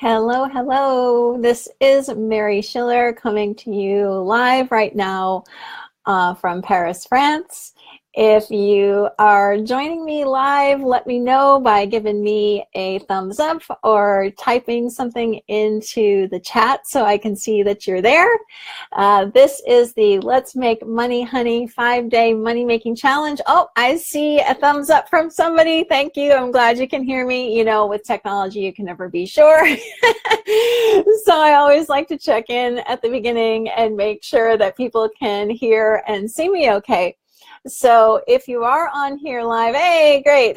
Hello, hello. This is Mary Schiller coming to you live right now from Paris, France. If you are joining me live, let me know by giving me a thumbs up or typing something into the chat so I can see that you're there. This is the Let's Make Money Honey 5-day money making challenge. Oh, I see a thumbs up from somebody. Thank you. I'm glad you can hear me. You know, with technology, you can never be sure. So I always like to check in at the beginning and make sure that people can hear and see me okay. So if you are on here live, hey, great.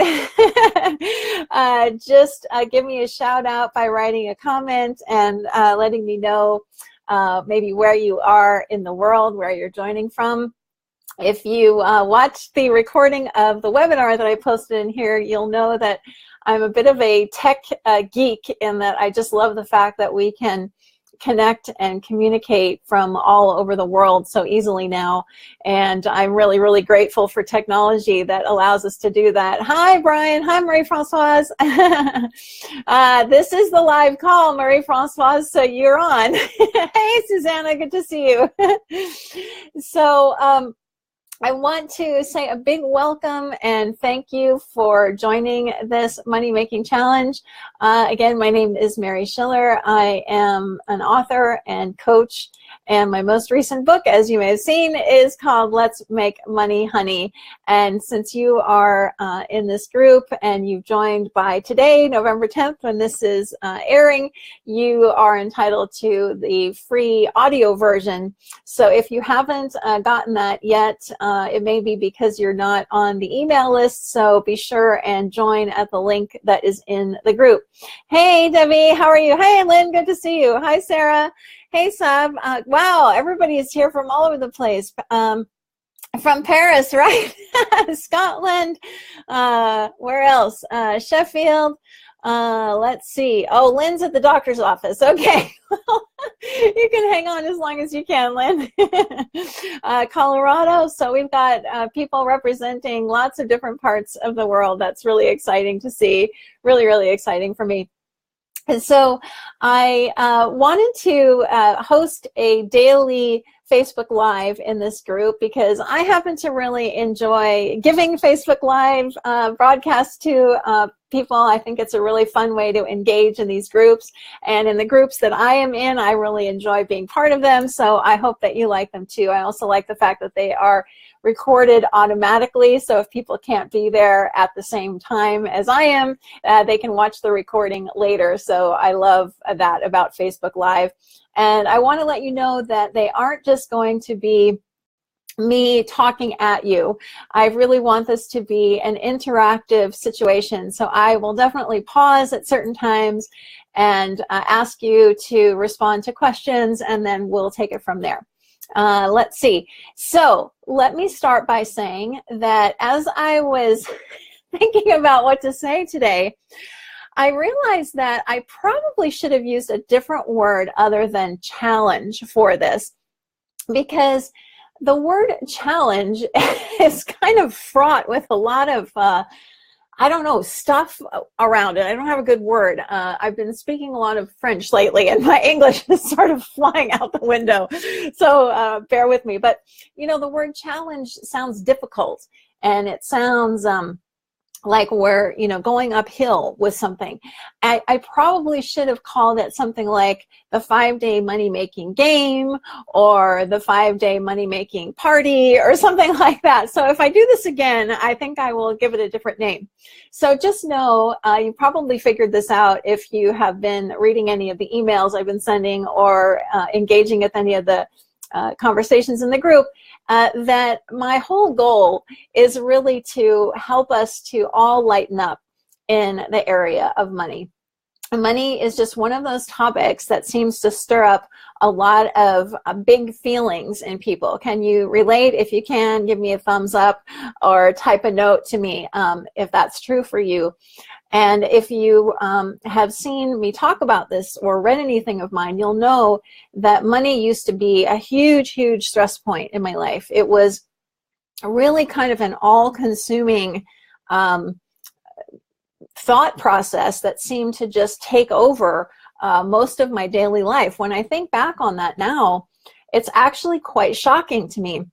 Just give me a shout out by writing a comment and letting me know maybe where you are in the world, where you're joining from. If you watch the recording of the webinar that I posted in here, you'll know that I'm a bit of a tech geek in that I just love the fact that we can connect and communicate from all over the world so easily now. And I'm really, really grateful for technology that allows us to do that. Hi, Brian. Hi, Marie-Françoise. This is the live call, Marie-Françoise, so you're on. Hey, Susanna, good to see you. So, I want to say a big welcome and thank you for joining this Money Making Challenge. Again, my name is Mary Schiller. I am an author and coach, and my most recent book, as you may have seen, is called Let's Make Money Honey. And since you are in this group and you've joined by today, November 10th, when this is airing, you are entitled to the free audio version. So if you haven't gotten that yet, it may be because you're not on the email list, so be sure and join at the link that is in the group. Hey, Debbie, how are you? Hey, Lynn, good to see you. Hi, Sarah. Hey, Sab. Wow, everybody is here from all over the place. From Paris, right? Scotland. Where else? Sheffield. Let's see. Oh, Lynn's at the doctor's office. Okay. You can hang on as long as you can, Lynn. Colorado. So we've got people representing lots of different parts of the world. That's really exciting to see. Really, really exciting for me. And so I wanted to host a daily Facebook Live in this group because I happen to really enjoy giving Facebook Live broadcasts to people. I think it's a really fun way to engage in these groups. And in the groups that I am in, I really enjoy being part of them. So I hope that you like them too. I also like the fact that they are recorded automatically, so if people can't be there at the same time as I am, they can watch the recording later. So I love that about Facebook Live. And I want to let you know that they aren't just going to be me talking at you. I really want this to be an interactive situation. So I will definitely pause at certain times and ask you to respond to questions, and then we'll take it from there. Let's see. So let me start by saying that as I was thinking about what to say today, I realized that I probably should have used a different word other than challenge for this, because the word challenge is kind of fraught with a lot of I don't know, stuff around it. I don't have a good word. I've been speaking a lot of French lately, and my English is sort of flying out the window. So bear with me. But, you know, the word challenge sounds difficult, and it sounds like we're, you know, going uphill with something. I probably should have called it something like the 5-day money-making game or the 5-day money-making party or something like that. So if I do this again, I think I will give it a different name. So just know, you probably figured this out if you have been reading any of the emails I've been sending or engaging with any of the conversations in the group, that my whole goal is really to help us to all lighten up in the area of money. Money is just one of those topics that seems to stir up a lot of big feelings in people. Can you relate? If you can, give me a thumbs up or type a note to me if that's true for you. And if you have seen me talk about this or read anything of mine, you'll know that money used to be a huge, huge stress point in my life. It was really kind of an all-consuming thought process that seemed to just take over most of my daily life. When I think back on that now, it's actually quite shocking to me.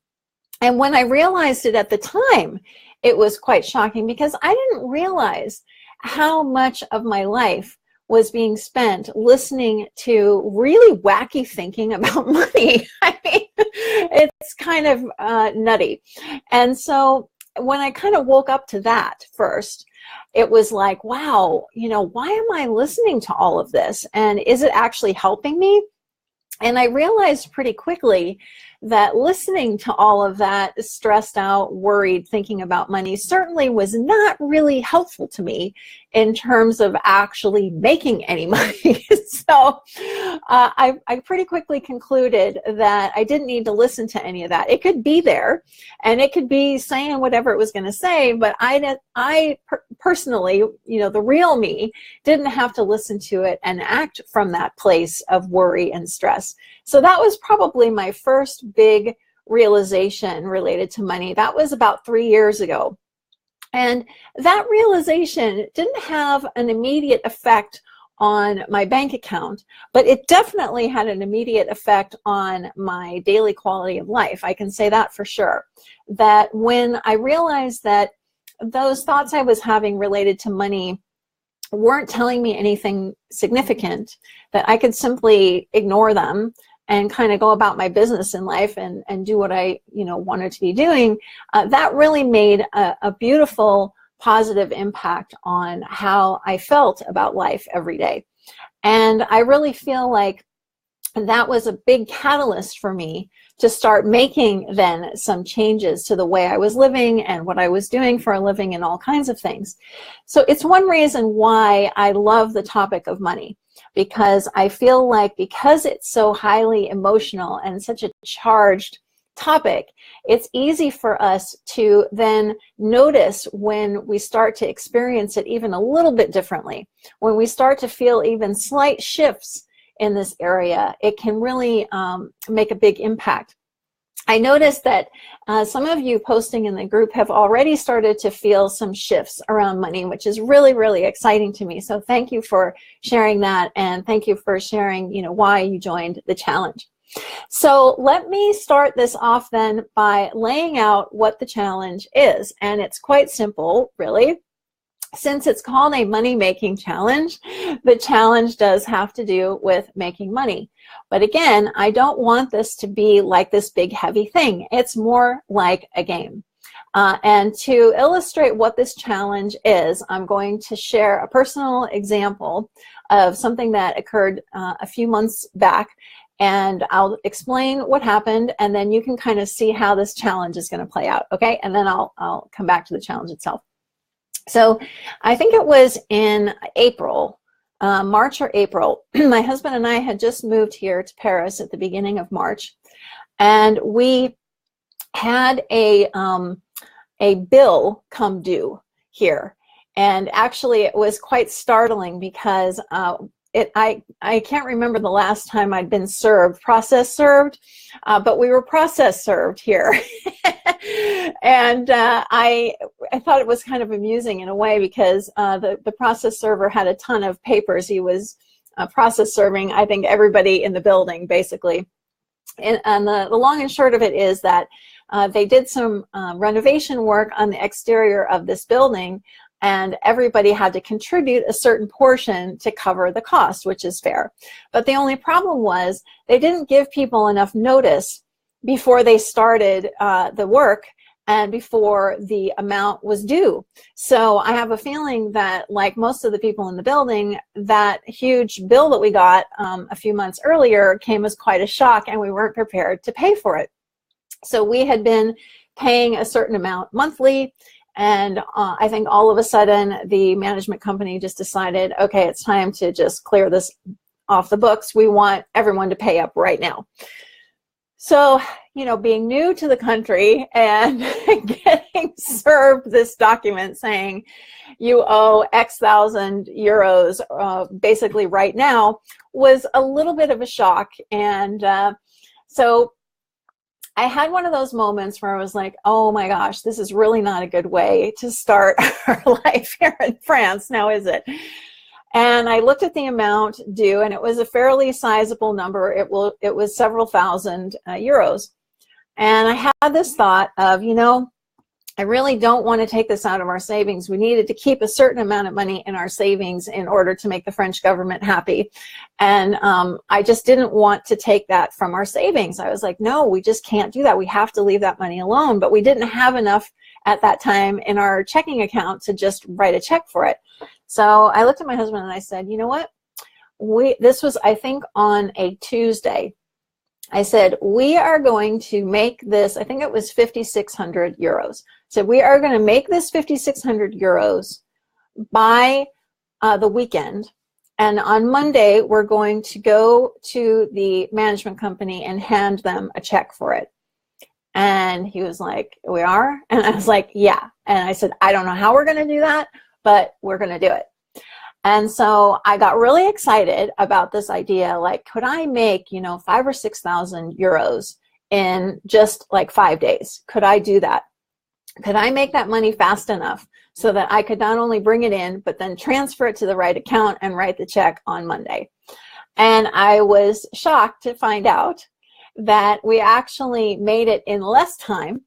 And when I realized it at the time, it was quite shocking because I didn't realize how much of my life was being spent listening to really wacky thinking about money. I mean, it's kind of nutty. And so when I kind of woke up to that first, it was like, wow, you know, why am I listening to all of this? And is it actually helping me? And I realized pretty quickly that listening to all of that stressed out, worried, thinking about money certainly was not really helpful to me in terms of actually making any money. So I pretty quickly concluded that I didn't need to listen to any of that. It could be there and it could be saying whatever it was going to say, but I personally, you know, the real me didn't have to listen to it and act from that place of worry and stress. So that was probably my first big realization related to money. That was about 3 years ago. And that realization didn't have an immediate effect on my bank account, but it definitely had an immediate effect on my daily quality of life. I can say that for sure. That when I realized that those thoughts I was having related to money weren't telling me anything significant, that I could simply ignore them and kind of go about my business in life and do what I, you know, wanted to be doing, that really made a beautiful, positive impact on how I felt about life every day. And I really feel like that was a big catalyst for me to start making then some changes to the way I was living and what I was doing for a living and all kinds of things. So it's one reason why I love the topic of money, because I feel like because it's so highly emotional and such a charged topic, it's easy for us to then notice when we start to experience it even a little bit differently. When we start to feel even slight shifts in this area, it can really make a big impact. I noticed that some of you posting in the group have already started to feel some shifts around money, which is really, really exciting to me. So thank you for sharing that, and thank you for sharing, you know, why you joined the challenge. So let me start this off then by laying out what the challenge is, and it's quite simple, really. Since it's called a money-making challenge, the challenge does have to do with making money. But again, I don't want this to be like this big heavy thing. It's more like a game. And to illustrate what this challenge is, I'm going to share a personal example of something that occurred a few months back. And I'll explain what happened, and then you can kind of see how this challenge is going to play out, okay? And then I'll come back to the challenge itself. So I think it was in April, March or April, my husband and I had just moved here to Paris at the beginning of March, and we had a bill come due here. And actually it was quite startling because I can't remember the last time I'd been process served, but we were process served here. And I thought it was kind of amusing in a way because the process server had a ton of papers. He was process serving, I think, everybody in the building, basically. And the long and short of it is that they did some renovation work on the exterior of this building, and everybody had to contribute a certain portion to cover the cost, which is fair. But the only problem was they didn't give people enough notice before they started the work and before the amount was due. So I have a feeling that, like most of the people in the building, that huge bill that we got a few months earlier came as quite a shock, and we weren't prepared to pay for it. So we had been paying a certain amount monthly, and I think all of a sudden the management company just decided, okay, it's time to just clear this off the books. We want everyone to pay up right now. So, you know, being new to the country and getting served this document saying you owe X thousand euros basically right now was a little bit of a shock. And so I had one of those moments where I was like, oh my gosh, this is really not a good way to start our life here in France, now is it? And I looked at the amount due, and it was a fairly sizable number. It was several thousand euros. And I had this thought of, I really don't want to take this out of our savings. We needed to keep a certain amount of money in our savings in order to make the French government happy. And I just didn't want to take that from our savings. I was like, no, we just can't do that. We have to leave that money alone. But we didn't have enough at that time in our checking account to just write a check for it. So I looked at my husband and I said, you know what? This was, I think, on a Tuesday. I said, we are going to make this, I think it was 5,600 euros. So we are going to make this 5,600 euros by the weekend. And on Monday, we're going to go to the management company and hand them a check for it. And he was like, we are? And I was like, yeah. And I said, I don't know how we're going to do that, but we're going to do it. And so I got really excited about this idea, like, could I make, 5,000 or 6,000 euros in just like 5 days? Could I do that? Could I make that money fast enough so that I could not only bring it in, but then transfer it to the right account and write the check on Monday? And I was shocked to find out that we actually made it in less time.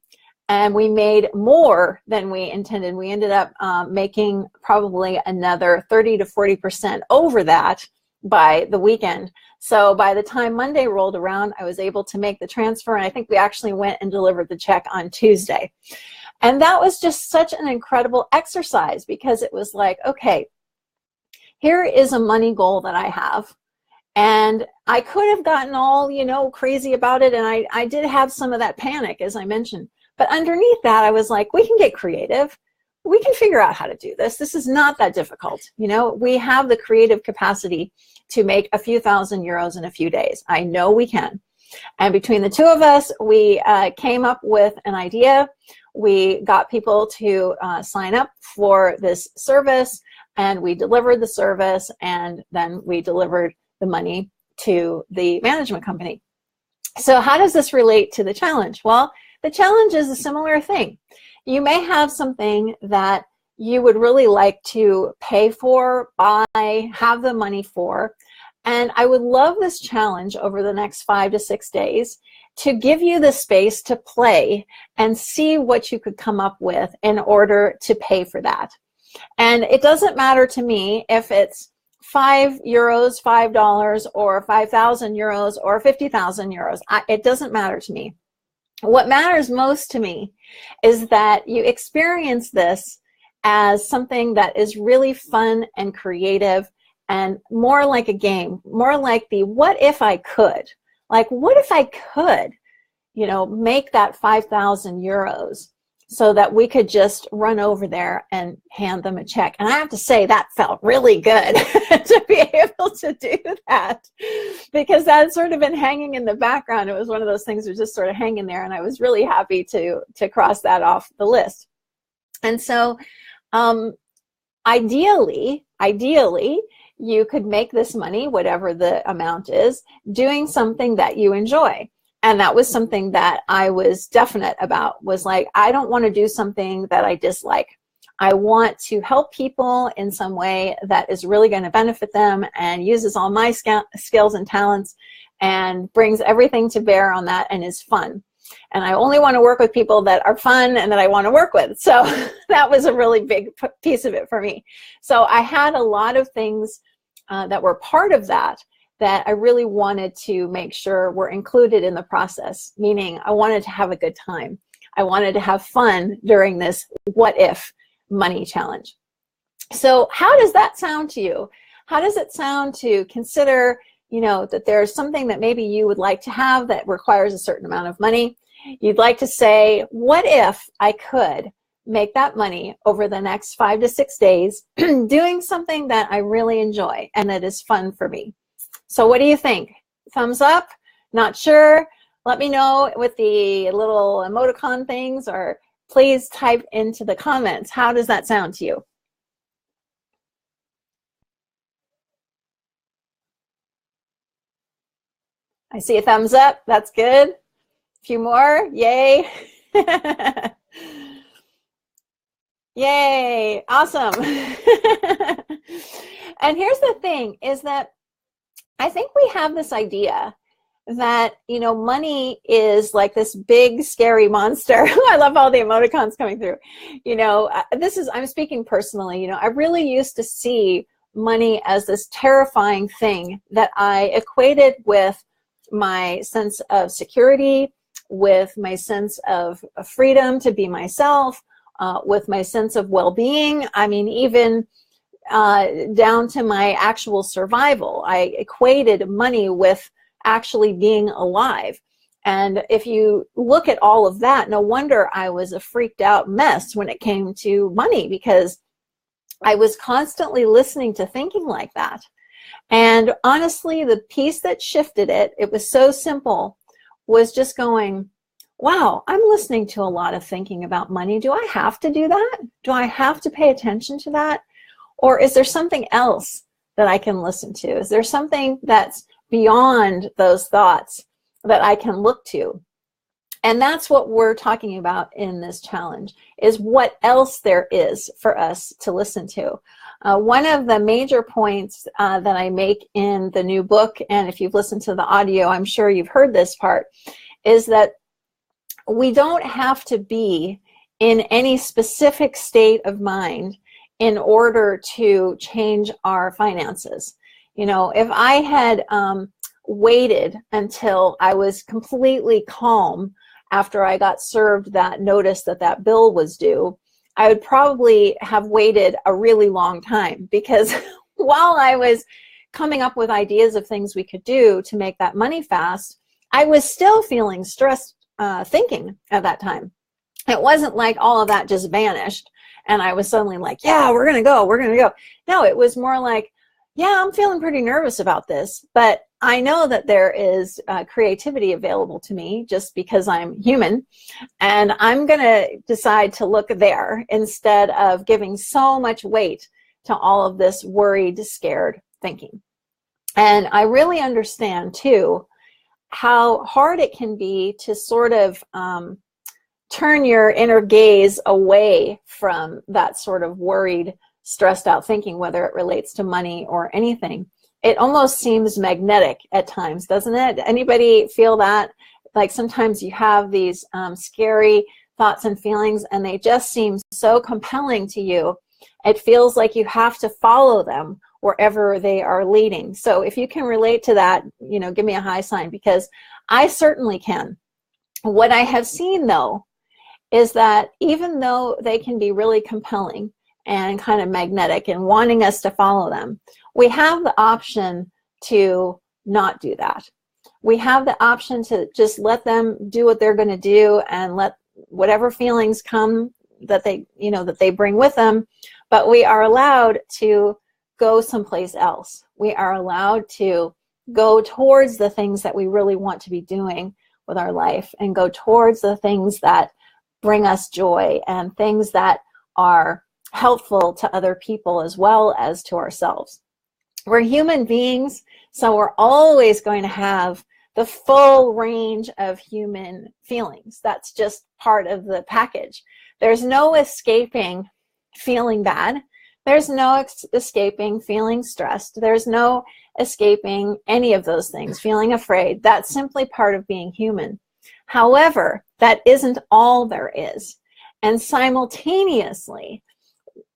And we made more than we intended. We ended up making probably another 30 to 40% over that by the weekend. So by the time Monday rolled around, I was able to make the transfer. And I think we actually went and delivered the check on Tuesday. And that was just such an incredible exercise, because it was like, okay, here is a money goal that I have. And I could have gotten all, crazy about it. And I did have some of that panic, as I mentioned. But underneath that, I was like, we can get creative. We can figure out how to do this. This is not that difficult. We have the creative capacity to make a few thousand euros in a few days. I know we can. And between the two of us, we came up with an idea. We got people to sign up for this service, and we delivered the service, and then we delivered the money to the management company. So how does this relate to the challenge? Well, the challenge is a similar thing. You may have something that you would really like to pay for, buy, have the money for. And I would love this challenge over the next 5 to 6 days to give you the space to play and see what you could come up with in order to pay for that. And it doesn't matter to me if it's 5 euros, $5, or 5,000 euros, or 50,000 euros. It doesn't matter to me. What matters most to me is that you experience this as something that is really fun and creative, and more like a game, more like the what if I could. Like, what if I could, make that 5,000 euros so that we could just run over there and hand them a check. And I have to say, that felt really good to be able to do that, because that had sort of been hanging in the background. It was one of those things that was just sort of hanging there, and I was really happy to cross that off the list. And so ideally, you could make this money, whatever the amount is, doing something that you enjoy. And that was something that I was definite about, was like, I don't want to do something that I dislike. I want to help people in some way that is really going to benefit them and uses all my skills and talents and brings everything to bear on that and is fun. And I only want to work with people that are fun and that I want to work with. So that was a really big piece of it for me. So I had a lot of things that were part of that I really wanted to make sure were included in the process, meaning I wanted to have a good time. I wanted to have fun during this what if money challenge. So how does that sound to you? How does it sound to consider, that there's something that maybe you would like to have that requires a certain amount of money? You'd like to say, what if I could make that money over the next 5 to 6 days doing something that I really enjoy and that is fun for me? So what do you think? Thumbs up? Not sure? Let me know with the little emoticon things, or please type into the comments. How does that sound to you? I see a thumbs up. That's good. A few more. Yay. Yay. Awesome. And here's the thing is that I think we have this idea that, you know, money is like this big, scary monster. I love all the emoticons coming through. You know, I'm speaking personally, you know, I really used to see money as this terrifying thing that I equated with my sense of security, with my sense of freedom to be myself, with my sense of well-being. I mean, even down to my actual survival. I equated money with actually being alive. And if you look at all of that, no wonder I was a freaked out mess when it came to money, because I was constantly listening to thinking like that. And honestly, the piece that shifted it, it was so simple, was just going, wow, I'm listening to a lot of thinking about money. Do I have to do that? Do I have to pay attention to that? Or is there something else that I can listen to? Is there something that's beyond those thoughts that I can look to? And that's what we're talking about in this challenge, is what else there is for us to listen to. One of the major points that I make in the new book, and if you've listened to the audio, I'm sure you've heard this part, is that we don't have to be in any specific state of mind in order to change our finances. You know, if I had waited until I was completely calm after I got served that notice that that bill was due, I would probably have waited a really long time, because while I was coming up with ideas of things we could do to make that money fast, I was still feeling stressed thinking at that time. It wasn't like all of that just vanished and I was suddenly like, yeah, we're going to go, we're going to go. No, it was more like, yeah, I'm feeling pretty nervous about this, but I know that there is creativity available to me just because I'm human, and I'm going to decide to look there instead of giving so much weight to all of this worried, scared thinking. And I really understand, too, how hard it can be to sort of turn your inner gaze away from that sort of worried, stressed out thinking, whether it relates to money or anything. It almost seems magnetic at times, doesn't it? Anybody feel that? Like sometimes you have these scary thoughts and feelings and they just seem so compelling to you. It feels like you have to follow them wherever they are leading. So if you can relate to that, you know, give me a high sign, because I certainly can. What I have seen, though, is that even though they can be really compelling and kind of magnetic and wanting us to follow them, we have the option to not do that. We have the option to just let them do what they're going to do and let whatever feelings come that they, you know, that they bring with them, but we are allowed to go someplace else. We are allowed to go towards the things that we really want to be doing with our life and go towards the things that bring us joy and things that are helpful to other people as well as to ourselves. We're human beings, so we're always going to have the full range of human feelings. That's just part of the package. There's no escaping feeling bad. There's no escaping feeling stressed. There's no escaping any of those things, feeling afraid. That's simply part of being human. However, that isn't all there is. And simultaneously,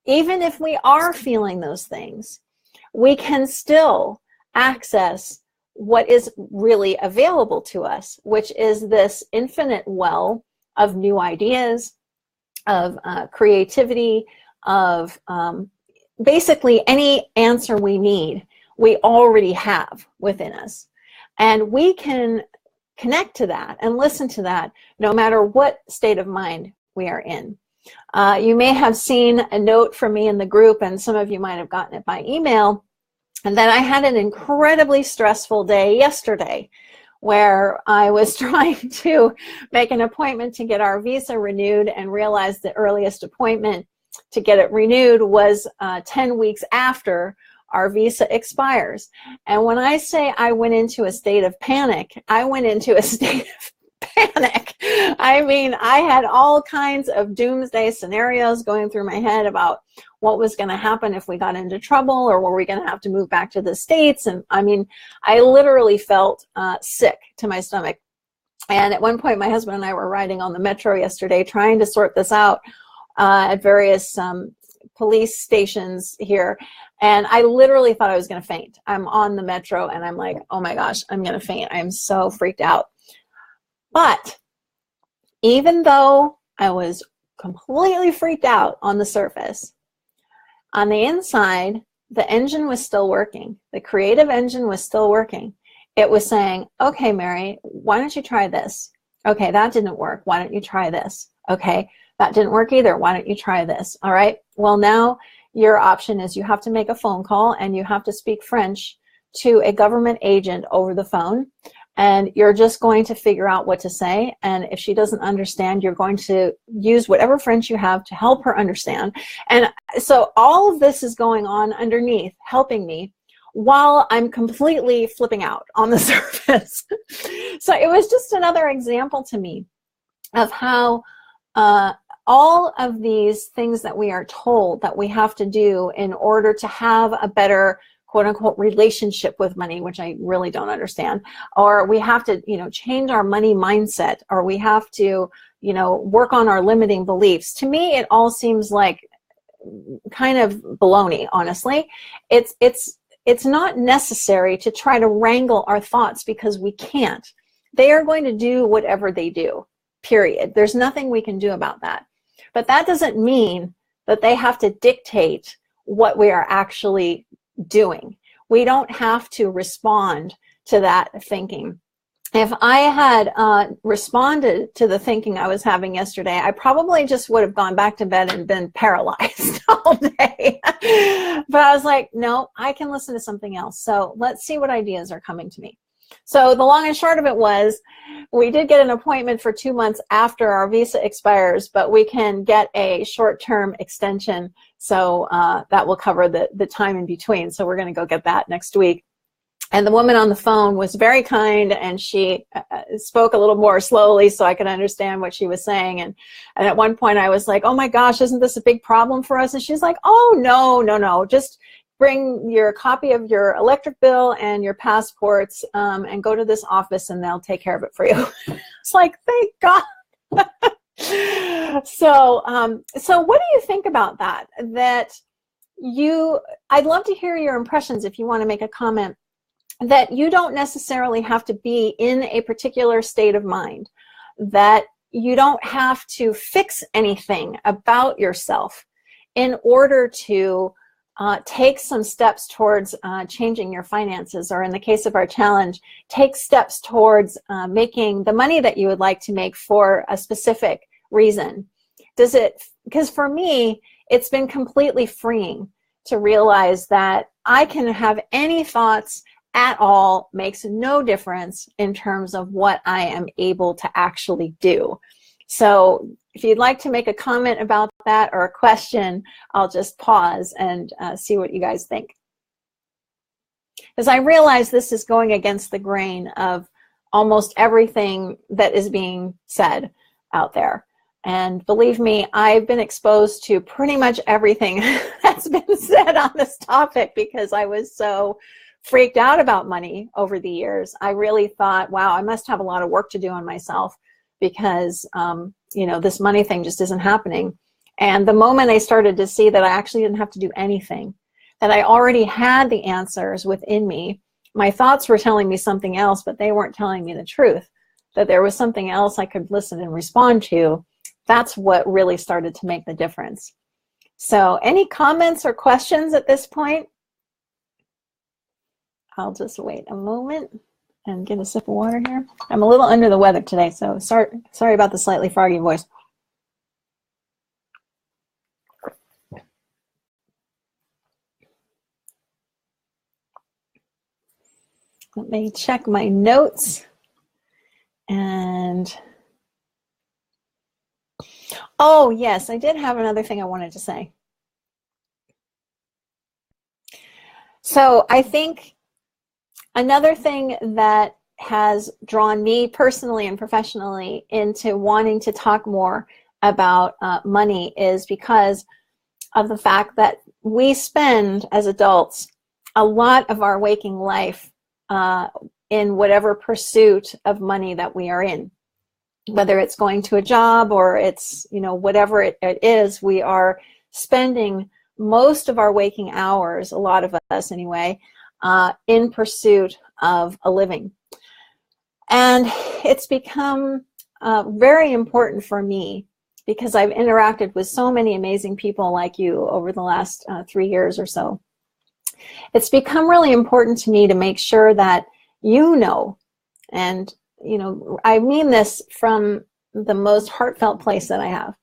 even if we are feeling those things, we can still access what is really available to us, which is this infinite well of new ideas, of creativity, of basically any answer we need, we already have within us. And we can connect to that and listen to that no matter what state of mind we are in. You may have seen a note from me in the group, and some of you might have gotten it by email, and that I had an incredibly stressful day yesterday where I was trying to make an appointment to get our visa renewed and realized the earliest appointment to get it renewed was 10 weeks after our visa expires. And when I say I went into a state of panic, I went into a state of panic. I mean, I had all kinds of doomsday scenarios going through my head about what was going to happen if we got into trouble, or were we going to have to move back to the States. And I mean, I literally felt sick to my stomach. And at one point, my husband and I were riding on the metro yesterday trying to sort this out at various police stations here. And I literally thought I was going to faint. I'm on the metro and I'm like, oh my gosh, I'm going to faint. I'm so freaked out. But even though I was completely freaked out on the surface, on the inside, the engine was still working. The creative engine was still working. It was saying, okay, Mary, why don't you try this? Okay, that didn't work. Why don't you try this? Okay, that didn't work either. Why don't you try this? All right, well, now your option is you have to make a phone call and you have to speak French to a government agent over the phone. And you're just going to figure out what to say. And if she doesn't understand, you're going to use whatever French you have to help her understand. And so all of this is going on underneath, helping me, while I'm completely flipping out on the surface. So it was just another example to me of how all of these things that we are told that we have to do in order to have a better quote unquote relationship with money, which I really don't understand, or we have to, change our money mindset, or we have to, work on our limiting beliefs. To me, it all seems like kind of baloney, honestly. It's not necessary to try to wrangle our thoughts because we can't. They are going to do whatever they do, period. There's nothing we can do about that. But that doesn't mean that they have to dictate what we are actually doing. We don't have to respond to that thinking. If I had responded to the thinking I was having yesterday, I probably just would have gone back to bed and been paralyzed all day. But I was like, no, I can listen to something else. So let's see what ideas are coming to me. So the long and short of it was, we did get an appointment for 2 months after our visa expires, but we can get a short-term extension. So that will cover the time in between. So we're going to go get that next week. And the woman on the phone was very kind, and she spoke a little more slowly so I could understand what she was saying. And at one point I was like, oh my gosh, isn't this a big problem for us? And she's like, oh, no. Just bring your copy of your electric bill and your passports and go to this office and they'll take care of it for you. It's like, thank God. So what do you think about that? I'd love to hear your impressions if you want to make a comment, that you don't necessarily have to be in a particular state of mind, that you don't have to fix anything about yourself in order to take some steps towards changing your finances, or in the case of our challenge, take steps towards making the money that you would like to make for a specific reason. Because for me, it's been completely freeing to realize that I can have any thoughts at all, makes no difference in terms of what I am able to actually do. So if you'd like to make a comment about that or a question, I'll just pause and see what you guys think. Because I realize this is going against the grain of almost everything that is being said out there. And believe me, I've been exposed to pretty much everything that's been said on this topic because I was so freaked out about money over the years. I really thought, wow, I must have a lot of work to do on myself because, this money thing just isn't happening. And the moment I started to see that I actually didn't have to do anything, that I already had the answers within me, my thoughts were telling me something else, but they weren't telling me the truth, that there was something else I could listen and respond to. That's what really started to make the difference. So any comments or questions at this point? I'll just wait a moment and get a sip of water here. I'm a little under the weather today, so sorry about the slightly froggy voice. Let me check my notes. And oh yes, I did have another thing I wanted to say. So I think another thing that has drawn me personally and professionally into wanting to talk more about money is because of the fact that we spend, as adults, a lot of our waking life in whatever pursuit of money that we are in. Whether it's going to a job or it's, whatever it is, we are spending most of our waking hours, a lot of us anyway, in pursuit of a living. And it's become very important for me because I've interacted with so many amazing people like you over the last 3 years or so. It's become really important to me to make sure that and I mean this from the most heartfelt place that I have.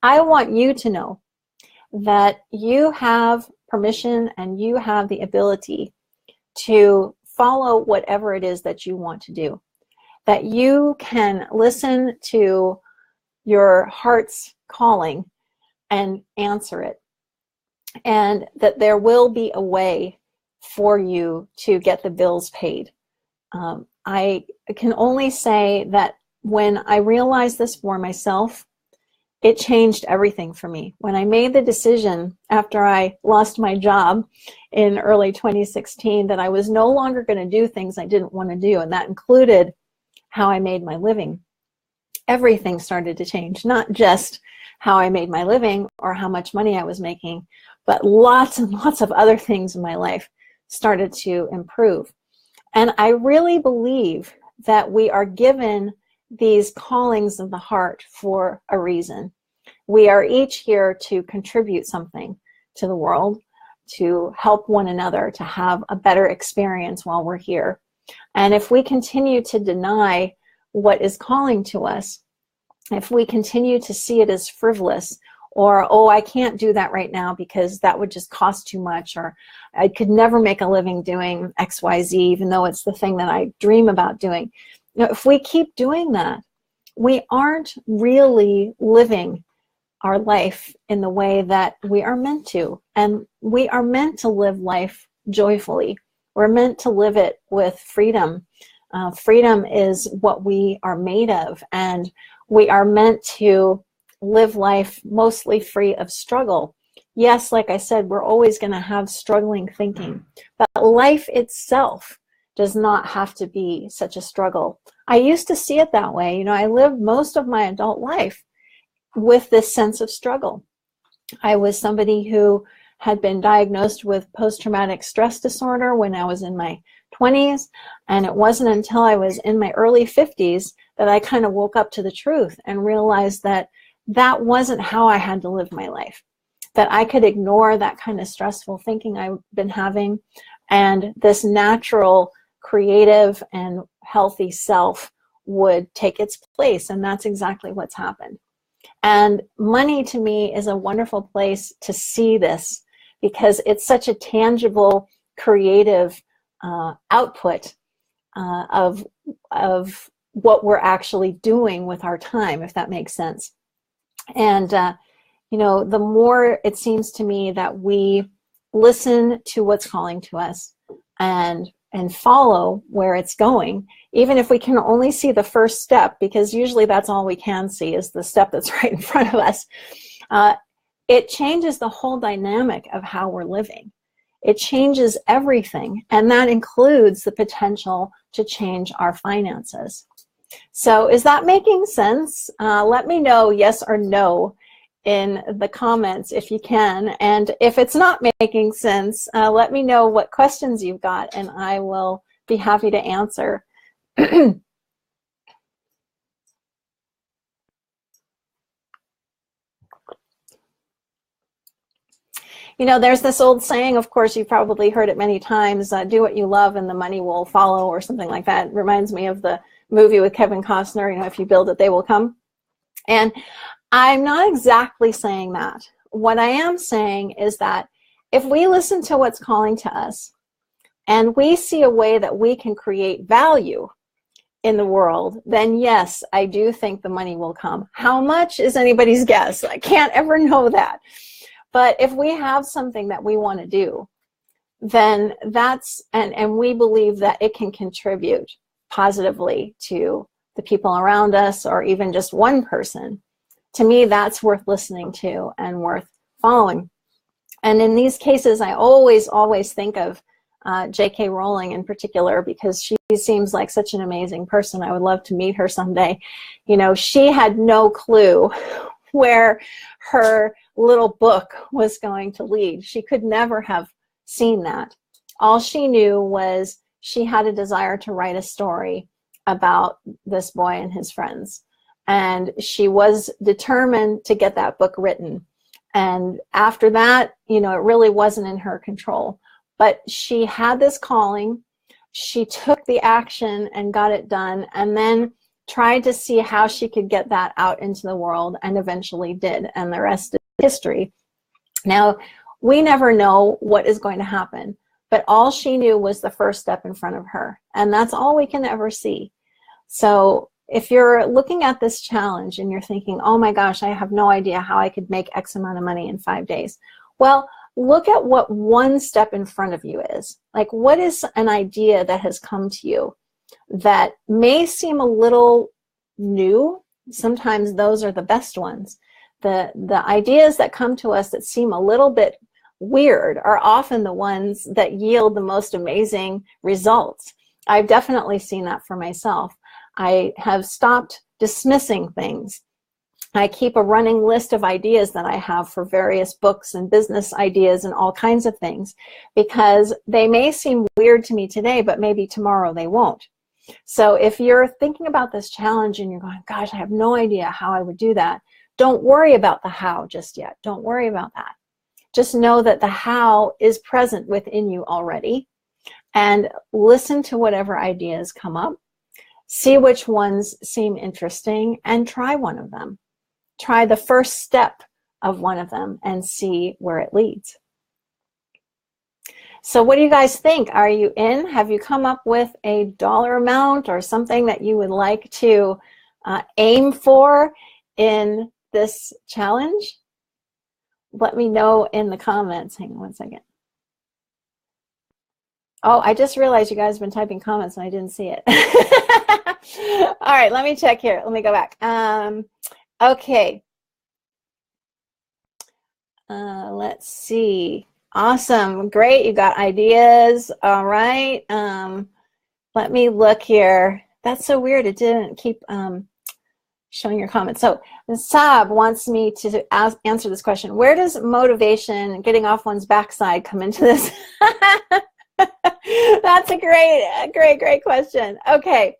I want you to know that you have permission and you have the ability to follow whatever it is that you want to do. That you can listen to your heart's calling and answer it. And that there will be a way for you to get the bills paid. I can only say that when I realized this for myself, it changed everything for me. When I made the decision after I lost my job in early 2016 that I was no longer going to do things I didn't want to do, and that included how I made my living, everything started to change. Not just how I made my living or how much money I was making, but lots and lots of other things in my life started to improve. And I really believe that we are given these callings of the heart for a reason. We are each here to contribute something to the world, to help one another, to have a better experience while we're here. And if we continue to deny what is calling to us, if we continue to see it as frivolous, or, oh, I can't do that right now because that would just cost too much, or I could never make a living doing XYZ, even though it's the thing that I dream about doing. If we keep doing that, we aren't really living our life in the way that we are meant to. And we are meant to live life joyfully. We're meant to live it with freedom. Freedom is what we are made of, and we are meant to live life mostly free of struggle. Yes, like I said, we're always going to have struggling thinking, but life itself does not have to be such a struggle. I used to see it that way. I lived most of my adult life with this sense of struggle. I was somebody who had been diagnosed with post-traumatic stress disorder when I was in my 20s, and it wasn't until I was in my early 50s that I kind of woke up to the truth and realized that that wasn't how I had to live my life, that I could ignore that kind of stressful thinking I've been having, and this natural, creative, and healthy self would take its place, and that's exactly what's happened. And money to me is a wonderful place to see this because it's such a tangible, creative output of what we're actually doing with our time, if that makes sense. And, the more it seems to me that we listen to what's calling to us and follow where it's going, even if we can only see the first step, because usually that's all we can see is the step that's right in front of us, it changes the whole dynamic of how we're living. It changes everything, and that includes the potential to change our finances. So is that making sense? Let me know yes or no in the comments if you can. And if it's not making sense, let me know what questions you've got, and I will be happy to answer. There's this old saying, of course, you've probably heard it many times, do what you love and the money will follow, or something like that. It reminds me of the movie with Kevin Costner, if you build it, they will come. And I'm not exactly saying that. What I am saying is that if we listen to what's calling to us and we see a way that we can create value in the world, then yes, I do think the money will come. How much is anybody's guess? I can't ever know that. But if we have something that we want to do, then that's, and we believe that it can contribute positively to the people around us, or even just one person, to me, that's worth listening to and worth following. And in these cases, I always think of J.K. Rowling in particular, because she seems like such an amazing person. I would love to meet her someday. You know, she had no clue where her little book was going to lead. She could never have seen that. All she knew was she had a desire to write a story about this boy and his friends. And she was determined to get that book written. And after that, you know, it really wasn't in her control. But she had this calling. She took the action and got it done, and then tried to see how she could get that out into the world, and eventually did. And the rest is history. Now, we never know what is going to happen, but all she knew was the first step in front of her. And that's all we can ever see. So if you're looking at this challenge and you're thinking, oh my gosh, I have no idea how I could make X amount of money in 5 days. Well, look at what one step in front of you is. Like, what is an idea that has come to you that may seem a little new? Sometimes those are the best ones. The ideas that come to us that seem a little bit weird are often the ones that yield the most amazing results. I've definitely seen that for myself. I have stopped dismissing things. I keep a running list of ideas that I have for various books and business ideas and all kinds of things, because they may seem weird to me today, but maybe tomorrow they won't. So if you're thinking about this challenge and you're going, gosh, I have no idea how I would do that, don't worry about the how just yet. Don't worry about that. Just know that the how is present within you already, and listen to whatever ideas come up. See which ones seem interesting and try one of them. Try the first step of one of them and see where it leads. So what do you guys think? Are you in? Have you come up with a dollar amount or something that you would like to aim for in this challenge? Let me know in the comments. Hang on one second. Oh, I just realized you guys have been typing comments and I didn't see it. All right, let me check here. Let me go back. Okay. Let's see. Awesome. Great. You got ideas. All right. Let me look here. That's so weird. It didn't keep showing your comments. So Saab wants me to answer this question. Where does motivation, getting off one's backside, come into this? That's a great question. Okay.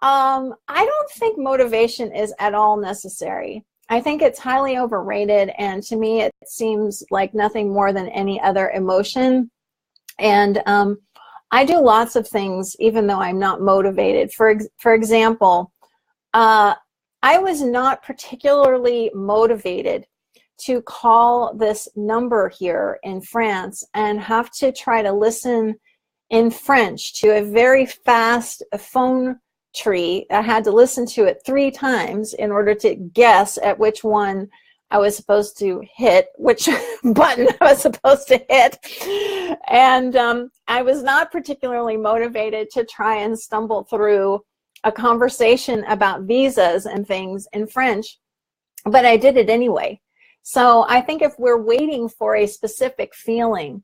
I don't think motivation is at all necessary. I think it's highly overrated, and to me it seems like nothing more than any other emotion. And I do lots of things even though I'm not motivated. For example, I was not particularly motivated to call this number here in France and have to try to listen in French to a very fast phone tree. I had to listen to it 3 times in order to guess at which one I was supposed to hit, which button I was supposed to hit. And I was not particularly motivated to try and stumble through a conversation about visas and things in French, but I did it anyway. So I think if we're waiting for a specific feeling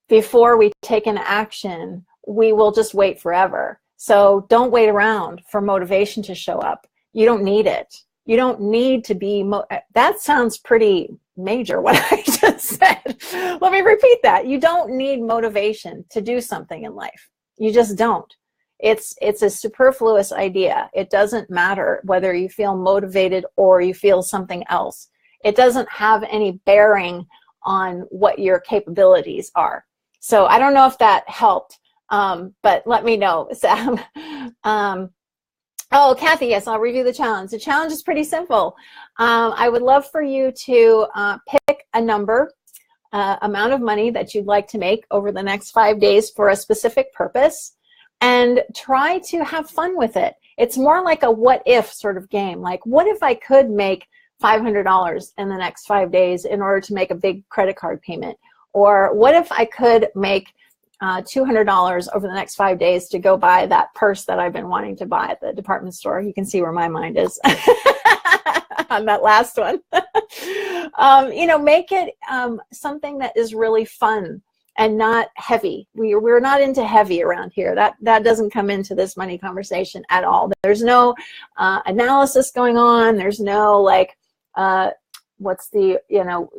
before we take an action, we will just wait forever. So don't wait around for motivation to show up. You don't need it. You don't need to be, that sounds pretty major, what I just said. Let me repeat that. You don't need motivation to do something in life. You just don't. It's a superfluous idea. It doesn't matter whether you feel motivated or you feel something else. It doesn't have any bearing on what your capabilities are. So I don't know if that helped. But let me know, Sam. Oh, Kathy, yes, I'll review the challenge. The challenge is pretty simple. I would love for you to pick a number, amount of money that you'd like to make over the next 5 days for a specific purpose, and try to have fun with it. It's more like a what if sort of game. Like, what if I could make $500 in the next 5 days in order to make a big credit card payment? Or what if I could make $200 over the next 5 days to go buy that purse that I've been wanting to buy at the department store. You can see where my mind is on that last one. You know, make it something that is really fun and not heavy. We're not into heavy around here. That doesn't come into this money conversation at all. There's no analysis going on. There's no like, what's the, you know,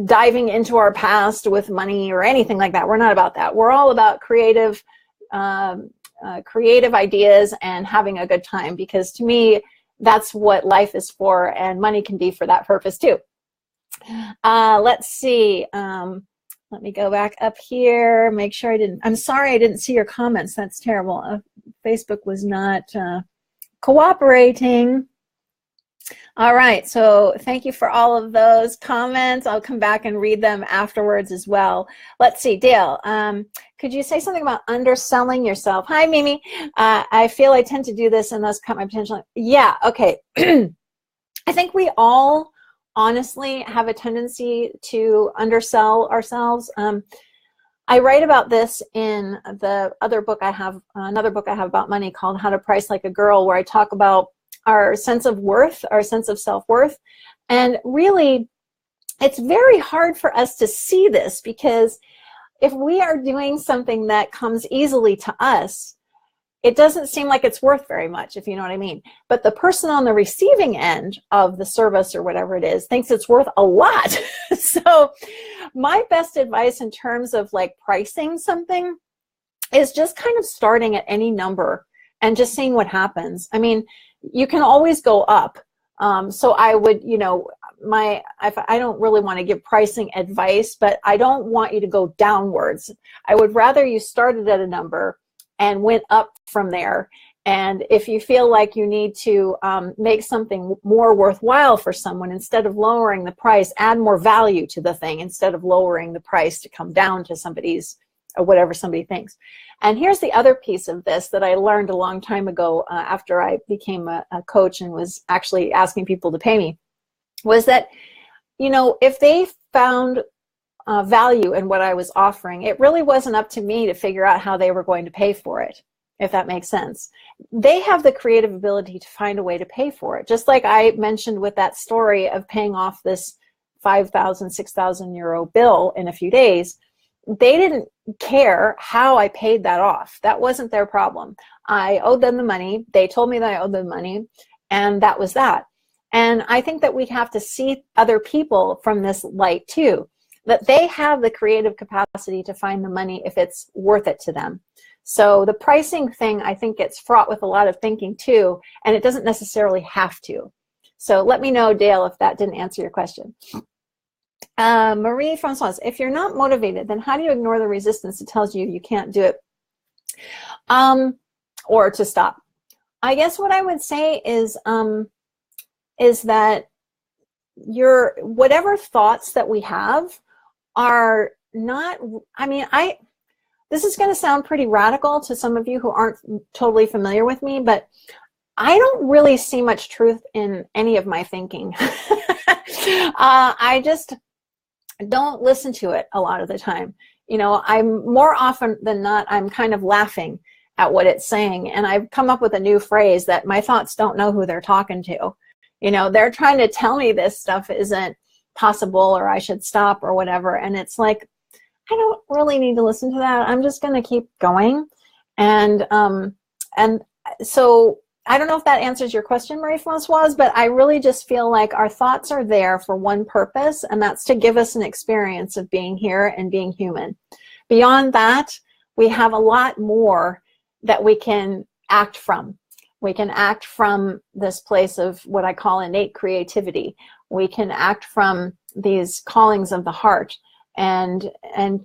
diving into our past with money or anything like that. We're not about that. We're all about creative ideas and having a good time, because to me, that's what life is for, and money can be for that purpose too. Let's see. Let me go back up here, make sure I'm sorry I didn't see your comments. That's terrible. Facebook was not cooperating. All right, so thank you for all of those comments. I'll come back and read them afterwards as well. Let's see, Dale, could you say something about underselling yourself? Hi, Mimi. I feel I tend to do this and thus cut my potential. Yeah, okay. I think we all honestly have a tendency to undersell ourselves. I write about this in the other book I have, another book I have about money called How to Price Like a Girl, where I talk about our sense of worth, our sense of self-worth. And really, it's very hard for us to see this, because if we are doing something that comes easily to us, it doesn't seem like it's worth very much, if you know what I mean. But the person on the receiving end of the service or whatever it is thinks it's worth a lot. So my best advice in terms of like pricing something is just kind of starting at any number and just seeing what happens. I mean, you can always go up. So I would, you know, I don't really want to give pricing advice, but I don't want you to go downwards. I would rather you started at a number and went up from there. And if you feel like you need to make something more worthwhile for someone, instead of lowering the price, add more value to the thing instead of lowering the price to come down to somebody's, or whatever somebody thinks. And here's the other piece of this that I learned a long time ago after I became a coach and was actually asking people to pay me, was that, you know, if they found value in what I was offering, it really wasn't up to me to figure out how they were going to pay for it, if that makes sense. They have the creative ability to find a way to pay for it. Just like I mentioned with that story of paying off this 5,000, 6,000 euro bill in a few days, they didn't care how I paid that off. That wasn't their problem. I owed them the money. They told me that I owed them money, and that was that. And I think that we have to see other people from this light too, that they have the creative capacity to find the money if it's worth it to them. So the pricing thing, I think, gets fraught with a lot of thinking too, and it doesn't necessarily have to. So let me know, Dale, if that didn't answer your question. Marie Francois, if you're not motivated, then how do you ignore the resistance that tells you you can't do it? Or to stop? I guess what I would say is that whatever thoughts that we have are not, I mean, this is going to sound pretty radical to some of you who aren't totally familiar with me, but I don't really see much truth in any of my thinking. I just don't listen to it a lot of the time. You know, I'm more often than not, I'm kind of laughing at what it's saying. And I've come up with a new phrase that my thoughts don't know who they're talking to. You know, they're trying to tell me this stuff isn't possible or I should stop or whatever. And it's like, I don't really need to listen to that. I'm just going to keep going. And so I don't know if that answers your question, Marie-Françoise, but I really just feel like our thoughts are there for one purpose, and that's to give us an experience of being here and being human. Beyond that, we have a lot more that we can act from. We can act from this place of what I call innate creativity. We can act from these callings of the heart and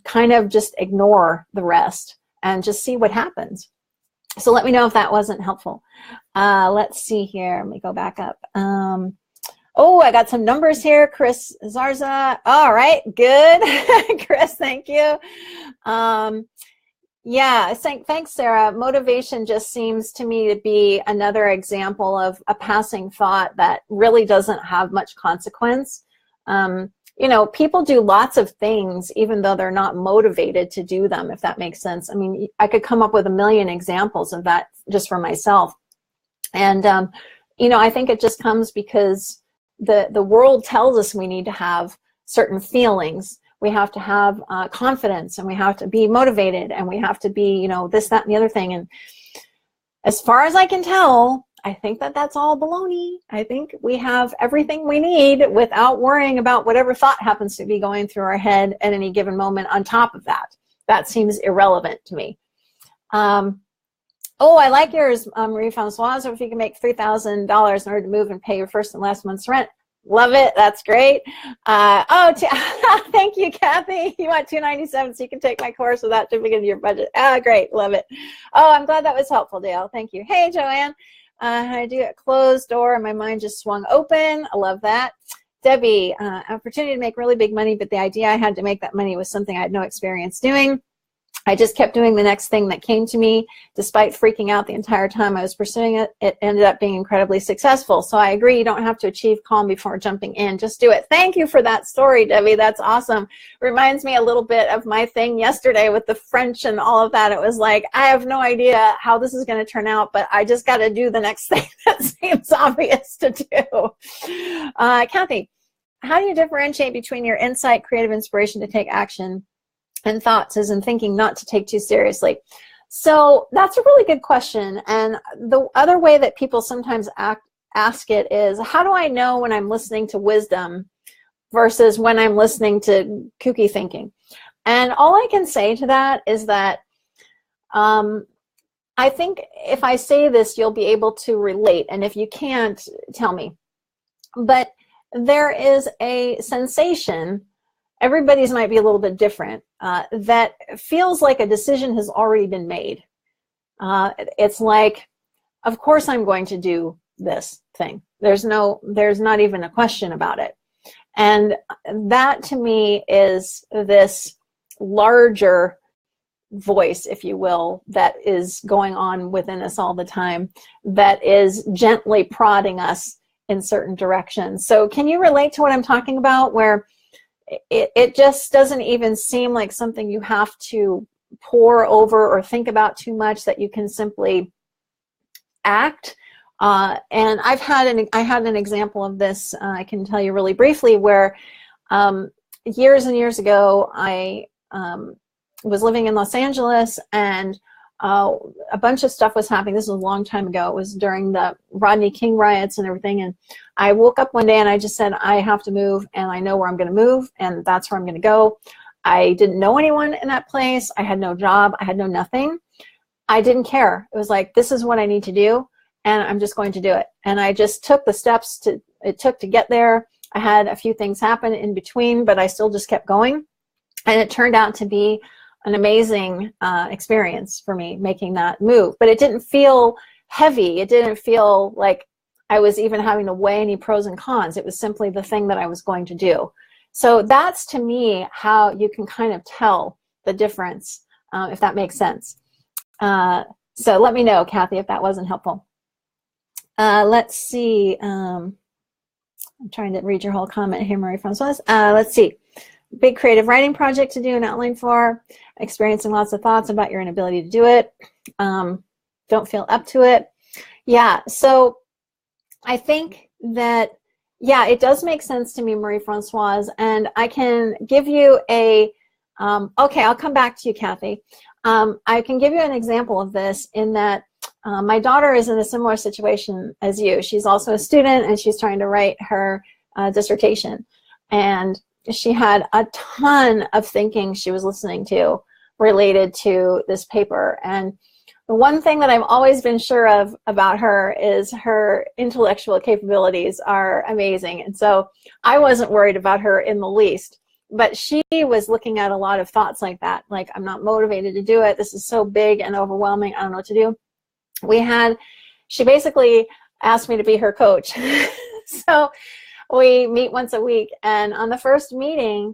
kind of just ignore the rest and just see what happens. So let me know if that wasn't helpful. Let's see here. Let me go back up. Oh, I got some numbers here. Chris Zarza. All right, good. Chris, thank you. Yeah, thanks, Sarah. Motivation just seems to me to be another example of a passing thought that really doesn't have much consequence. you know, people do lots of things even though they're not motivated to do them, if that makes sense. I mean, I could come up with a million examples of that just for myself. And, you know, I think it just comes because the world tells us we need to have certain feelings. We have to have confidence, and we have to be motivated, and we have to be, you know, this, that, and the other thing. And as far as I can tell, I think that that's all baloney. I think we have everything we need without worrying about whatever thought happens to be going through our head at any given moment on top of that. That seems irrelevant to me. Oh, I like yours, Marie-Francoise. If you can make $3,000 in order to move and pay your first and last month's rent. Love it. That's great. Thank you, Kathy. You want $297 so you can take my course without dipping into your budget. Great. Love it. Oh, I'm glad that was helpful, Dale. Thank you. Hey, Joanne. I do a closed door and my mind just swung open. I love that. Debbie, opportunity to make really big money, but the idea I had to make that money was something I had no experience doing. I just kept doing the next thing that came to me. Despite freaking out the entire time I was pursuing it, it ended up being incredibly successful. So I agree, you don't have to achieve calm before jumping in. Just do it. Thank you for that story, Debbie. That's awesome. Reminds me a little bit of my thing yesterday with the French and all of that. It was like, I have no idea how this is going to turn out, but I just got to do the next thing that seems obvious to do. Kathy, how do you differentiate between your insight, creative inspiration to take action, and thoughts as in thinking not to take too seriously? So that's a really good question. And the other way that people sometimes ask it is, how do I know when I'm listening to wisdom versus when I'm listening to kooky thinking? And all I can say to that is that I think if I say this, you'll be able to relate. And if you can't, tell me. But there is a sensation, everybody's might be a little bit different, that feels like a decision has already been made. It's like, of course I'm going to do this thing. There's not even a question about it. And that to me is this larger voice, if you will, that is going on within us all the time, that is gently prodding us in certain directions. So can you relate to what I'm talking about, where it just doesn't even seem like something you have to pore over or think about too much, that you can simply act? And I had an example of this, I can tell you really briefly, where years and years ago, I was living in Los Angeles, and a bunch of stuff was happening. This was a long time ago. It was during the Rodney King riots and everything. And I woke up one day and I just said, I have to move, and I know where I'm going to move, and that's where I'm going to go. I didn't know anyone in that place. I had no job. I had no nothing. I didn't care. It was like, this is what I need to do, and I'm just going to do it. And I just took the steps it took to get there. I had a few things happen in between, but I still just kept going. And it turned out to be an amazing experience for me, making that move. But it didn't feel heavy. It didn't feel like I was even having to weigh any pros and cons. It was simply the thing that I was going to do. So that's, to me, how you can kind of tell the difference, if that makes sense. So let me know, Kathy, if that wasn't helpful. Let's see. I'm trying to read your whole comment here, Marie-Francoise. Let's see. Big creative writing project to do an outline for, experiencing lots of thoughts about your inability to do it, don't feel up to it. Yeah, so I think that, yeah, it does make sense to me, Marie-Francoise, and I can give you a, okay, I'll come back to you, Kathy. I can give you an example of this in that my daughter is in a similar situation as you. She's also a student, and she's trying to write her dissertation. And she had a ton of thinking she was listening to related to this paper. And the one thing that I've always been sure of about her is her intellectual capabilities are amazing. And so I wasn't worried about her in the least. But she was looking at a lot of thoughts like that, like, I'm not motivated to do it. This is so big and overwhelming. I don't know what to do. She basically asked me to be her coach. So we meet once a week, and on the first meeting,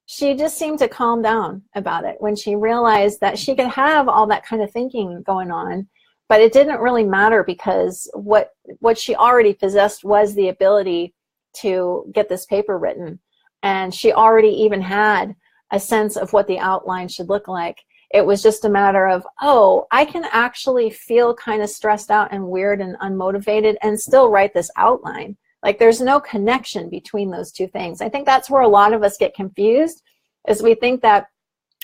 she just seemed to calm down about it when she realized that she could have all that kind of thinking going on, but it didn't really matter, because what she already possessed was the ability to get this paper written. and she already even had a sense of what the outline should look like. It was just a matter of, oh, I can actually feel kind of stressed out and weird and unmotivated and still write this outline. Like, there's no connection between those two things. I think that's where a lot of us get confused, is we think that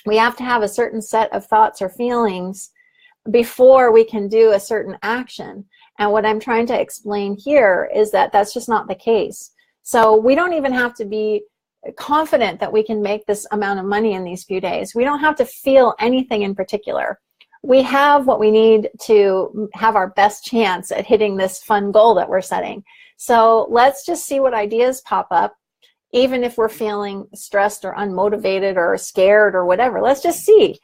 we have to have a certain set of thoughts or feelings before we can do a certain action. And what I'm trying to explain here is that that's just not the case. So we don't even have to be confident that we can make this amount of money in these few days. We don't have to feel anything in particular. We have what we need to have our best chance at hitting this fun goal that we're setting. So let's just see what ideas pop up, even if we're feeling stressed or unmotivated or scared or whatever. Let's just see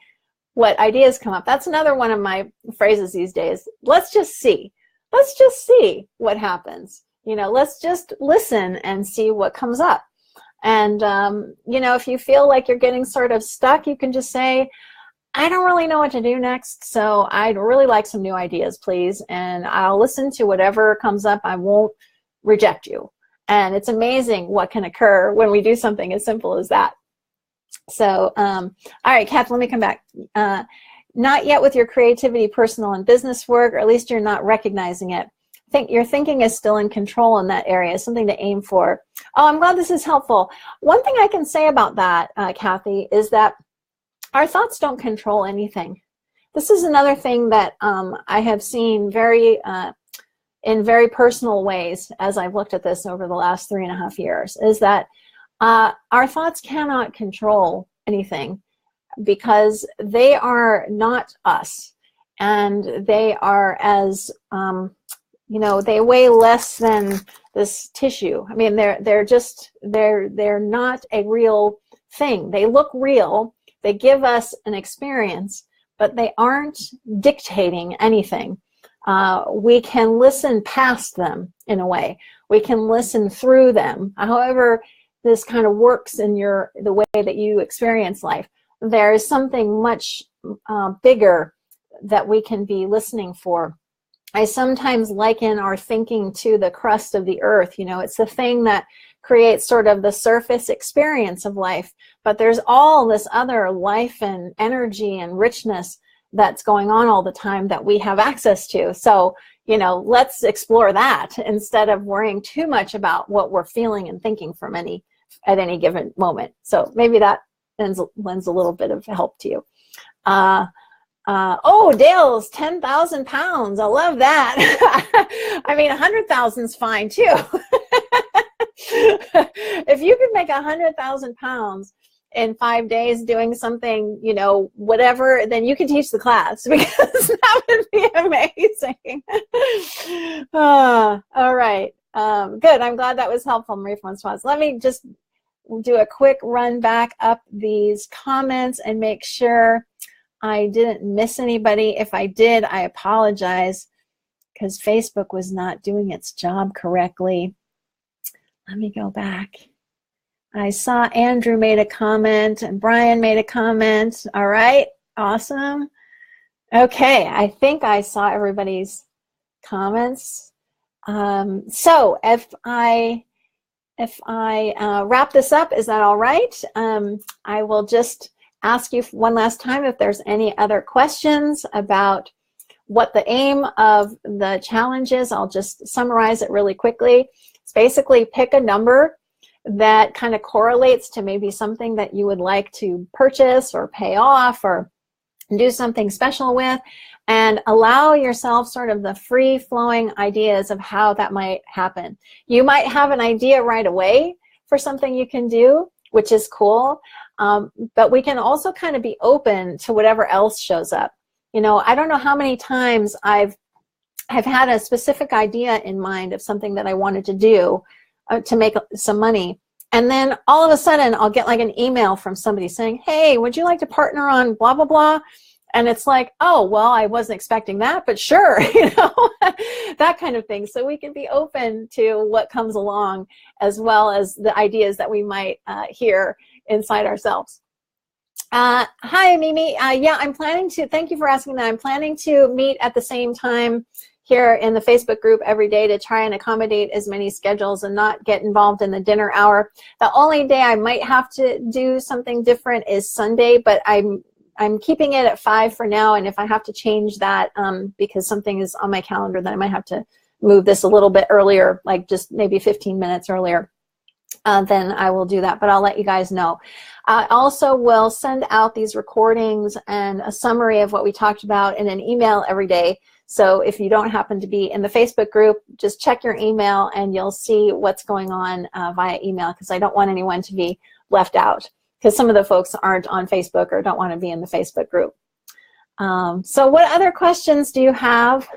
what ideas come up. That's another one of my phrases these days. Let's just see. Let's just see what happens. You know, let's just listen and see what comes up. And, you know, if you feel like you're getting sort of stuck, you can just say, I don't really know what to do next, so I'd really like some new ideas, please. And I'll listen to whatever comes up. I won't reject you. And it's amazing what can occur when we do something as simple as that. So, all right, Kath, let me come back. Not yet with your creativity, personal and business work, or at least you're not recognizing it. Think your thinking is still in control in that area, something to aim for. Oh, I'm glad this is helpful. One thing I can say about that, Kathy, is that our thoughts don't control anything. This is another thing that I have seen in very personal ways as I've looked at this over the last 3.5 years, is that our thoughts cannot control anything because they are not us, and they are as you know, they weigh less than this tissue. I mean, they're not a real thing. They look real. They give us an experience, but they aren't dictating anything. We can listen past them in a way. We can listen through them. However this kind of works in the way that you experience life, there is something much bigger that we can be listening for. I sometimes liken our thinking to the crust of the earth. You know, it's the thing that creates sort of the surface experience of life, but there's all this other life and energy and richness that's going on all the time that we have access to. So, you know, let's explore that instead of worrying too much about what we're feeling and thinking at any given moment. So maybe that lends a little bit of help to you. Oh, Dale's 10,000 pounds. I love that. I mean, 100,000 is fine too. If you could make 100,000 pounds in 5 days doing something, you know, whatever, then you can teach the class, because that would be amazing. All right. Good. I'm glad that was helpful, Marie Francoise. Let me just do a quick run back up these comments and make sure I didn't miss anybody. If I did, I apologize, because Facebook was not doing its job correctly. Let me go back. I saw Andrew made a comment and Brian made a comment. All right, awesome. Okay, I think I saw everybody's comments. So if I wrap this up, is that all right? I will just ask you one last time if there's any other questions about what the aim of the challenge is. I'll just summarize it really quickly. It's basically pick a number that kind of correlates to maybe something that you would like to purchase or pay off or do something special with, and allow yourself sort of the free-flowing ideas of how that might happen. You might have an idea right away for something you can do, which is cool, but we can also kind of be open to whatever else shows up. You know, I don't know how many times I've had a specific idea in mind of something that I wanted to do to make some money, and then all of a sudden I'll get like an email from somebody saying, hey, would you like to partner on blah, blah, blah? And it's like, oh, well, I wasn't expecting that, but sure, you know, that kind of thing. So we can be open to what comes along, as well as the ideas that we might hear inside ourselves. Hi, Mimi. Yeah, I'm planning to, thank you for asking that. I'm planning to meet at the same time here in the Facebook group every day to try and accommodate as many schedules and not get involved in the dinner hour. The only day I might have to do something different is Sunday, but I'm keeping it at 5 for now, and if I have to change that because something is on my calendar, then I might have to move this a little bit earlier, like just maybe 15 minutes earlier. Then I will do that, but I'll let you guys know. I also will send out these recordings and a summary of what we talked about in an email every day. So if you don't happen to be in the Facebook group, just check your email and you'll see what's going on via email, because I don't want anyone to be left out, because some of the folks aren't on Facebook or don't want to be in the Facebook group. So what other questions do you have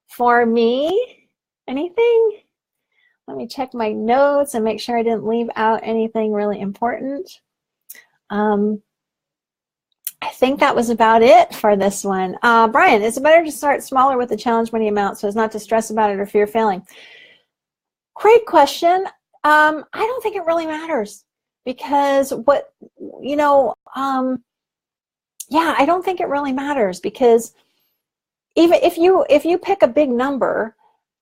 for me? Anything? Let me check my notes and make sure I didn't leave out anything really important. I think that was about it for this one. Brian, is it better to start smaller with the challenge money amount so as not to stress about it or fear failing? Great question. I don't think it really matters, because what, yeah, I don't think it really matters, because even if you pick a big number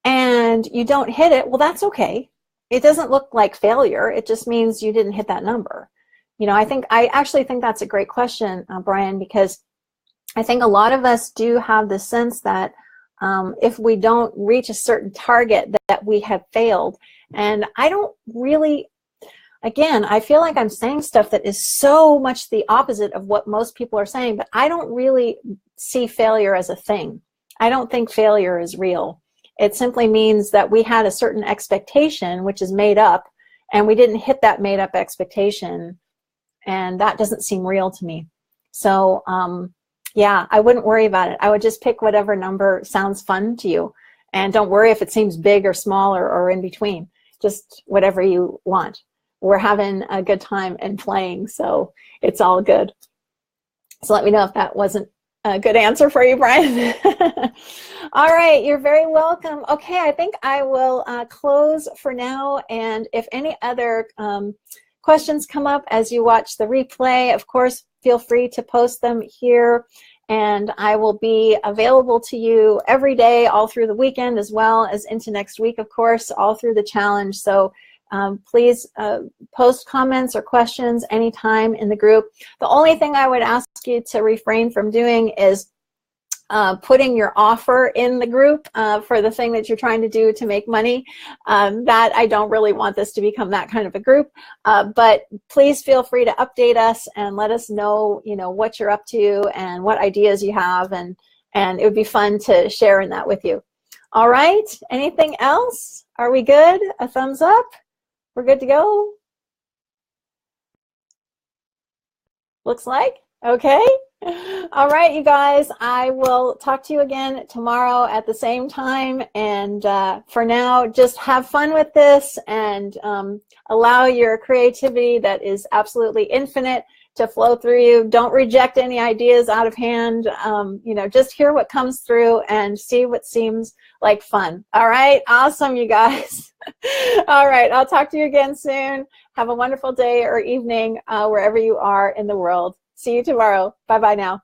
and you don't hit it, well, that's okay. It doesn't look like failure. It just means you didn't hit that number. I actually think that's a great question, Brian, because I think a lot of us do have the sense that if we don't reach a certain target, that we have failed. And I don't really, again, I feel like I'm saying stuff that is so much the opposite of what most people are saying, but I don't really see failure as a thing. I don't think failure is real. It simply means that we had a certain expectation, which is made up, and we didn't hit that made up expectation. And that doesn't seem real to me. So yeah, I wouldn't worry about it. I would just pick whatever number sounds fun to you. And don't worry if it seems big or small or in between. Just whatever you want. We're having a good time and playing, so it's all good. So let me know if that wasn't a good answer for you, Brian. All right, you're very welcome. Okay, I think I will close for now. And if any other questions come up as you watch the replay, of course, feel free to post them here, and I will be available to you every day, all through the weekend, as well as into next week, of course, all through the challenge. So please post comments or questions anytime in the group. The only thing I would ask you to refrain from doing is putting your offer in the group for the thing that you're trying to do to make money. That I don't really want this to become that kind of a group. But please feel free to update us and let us know, what you're up to and what ideas you have, and it would be fun to share in that with you. All right. Anything else? Are we good? A thumbs up? We're good to go? Looks like. Okay. All right, you guys, I will talk to you again tomorrow at the same time. And for now, just have fun with this and allow your creativity that is absolutely infinite to flow through you. Don't reject any ideas out of hand. Just hear what comes through and see what seems like fun. All right, awesome, you guys. All right, I'll talk to you again soon. Have a wonderful day or evening wherever you are in the world. See you tomorrow. Bye-bye now.